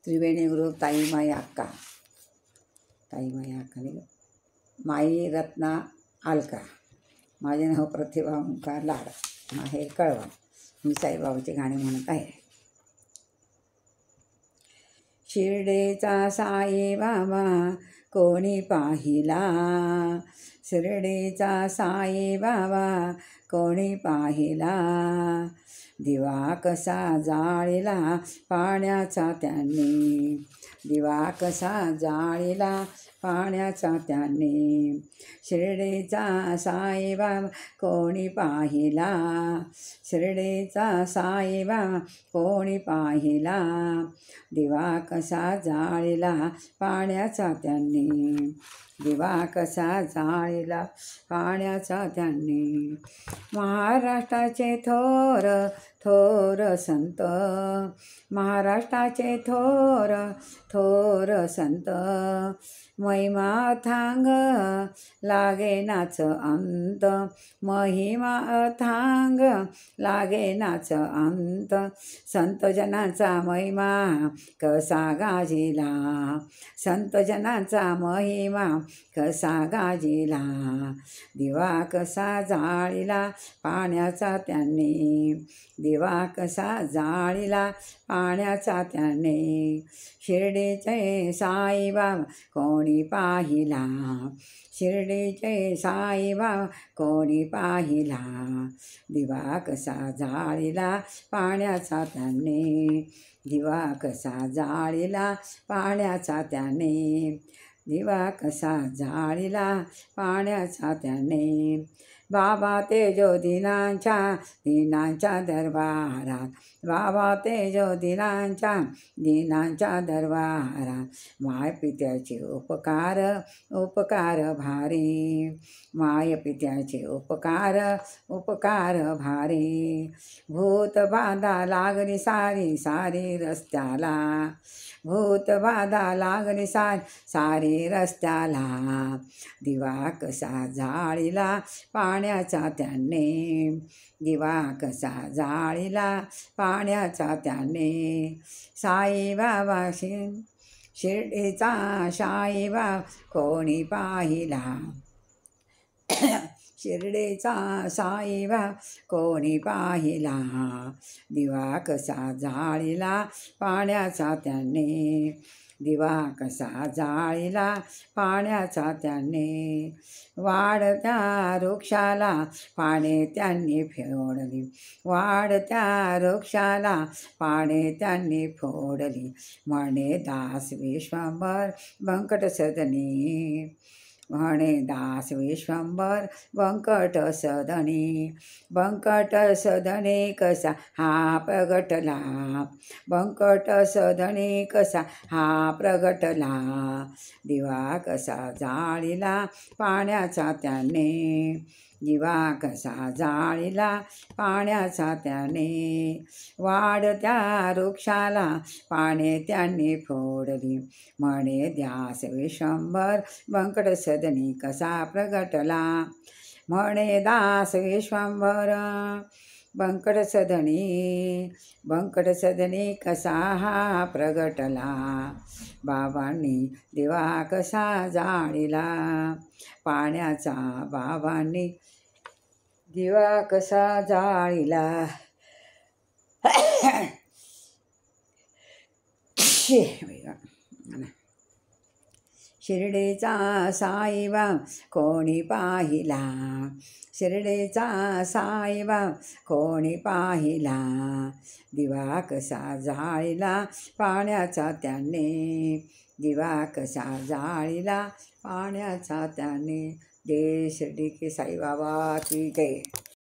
त्रिवेणी group ताईमाई अक्का, ताईमाई अक्का नाही, माई रत्ना आलका. माझे नाव प्रतिभा ओंकार लाड, आहे कळवा. मी साईबाबाची गाणी म्हणत आहे. शिर्डीचा साई बाबा कोणी पाहिला, शिर्डीचा साई बाबा कोणी पाहिला. दिवा कसा जाळीला पाण्याचा त्यांनी, दिवा कसा जाळीला पाण्याचा त्यांनी. शिर्डीचा साईबाबा कोणी पाहिला, शिर्डीचा साईबाबा कोणी पाहिला. दिवा कसा जाळीला पाण्याचा त्यांनी, दिवा कसा जाळीला पाण्याचा त्यांनी. महाराष्ट्राचे थोर थोर संत, महाराष्ट्राचे थोर थोर संत. महिमा अथांग लागेनाच अंत, महिमा अथांग लागेनाच अंत. संत जनाचा महिमा कसा गाजिला, संत जनाचा महिमा कसा गाजिला. दिवा कसा जाळीला पाण्याचा त्यांनी, दिवा कसा जाळीला पाण्याचा त्यांनी. शिर्डीचे साईबाबा कोणी पाहिला, शिर्डीचे साईबाबा कोणी पाहिला. दिवा कसा जाळीला पाण्याचा त्यांनी, दिवा कसा जाळीला पाण्याचा त्याने, दिवा कसा जाळीला पाण्याचा त्याने. बाबा तेजो दिनांच्या दिनांच्या दरबारात, बाबा तेजो दिनांच्या दरबारात. माय पित्याचे उपकार उपकार भारी, माय पित्याचे उपकार उपकार भारी. भूत बाधा लागली सारी सारी रस्त्याला, भूत बाधा लागली सारी रस्त्याला. दिवा कसा जाळीला पाण्याचा त्याने, दिवा कसा जाळीला पाण्याचा त्याने. साईबाबा शिर्डीचा साईबाबा कोणी पाहिला, शिर्डीचा साईबाबा कोणी पाहिला. दिवा कसा जाळीला पाण्याचा त्याने, दिवा कसा जाळीला पाण्याचा त्याने. वाढत्या वृक्षाला पाने त्यांनी फोडली, वाढत्या वृक्षाला पाने त्यांनी फोडली. म्हणे दास विश्वंभर व्यंकट सदनी, म्हणे दास विश्वंभर व्यंकट सदनी. व्यंकट सदनी कसा हा प्रगटला, व्यंकट सदनी कसा हा प्रगटला. दिवा कसा जाळीला पाण्याचा त्याने, दिवा कसा जाळीला पाण्याचा त्याने. वाढत्या वृक्षाला पाने त्यांनी फोडली, म्हणे दास विश्वंभर व्यंकट सदनी कसा प्रगटला. म्हणे दास विश्वंभर व्यंकट सदनी कसा हा प्रगटला. बाबांनी दिवा कसा जाळीला पाण्याचा, बाबांनी दिवा कसा जाळीला. शिर्डीचा साईबाबा कोणी पाहिला, शिर्डीचा साईबाबा कोणी पाहिला. दिवा कसा जाळीला पाण्याचा त्याने, दिवा कसा जाळीला पाण्याचा त्याने. जय शिर्डी के साईबाबा की जय.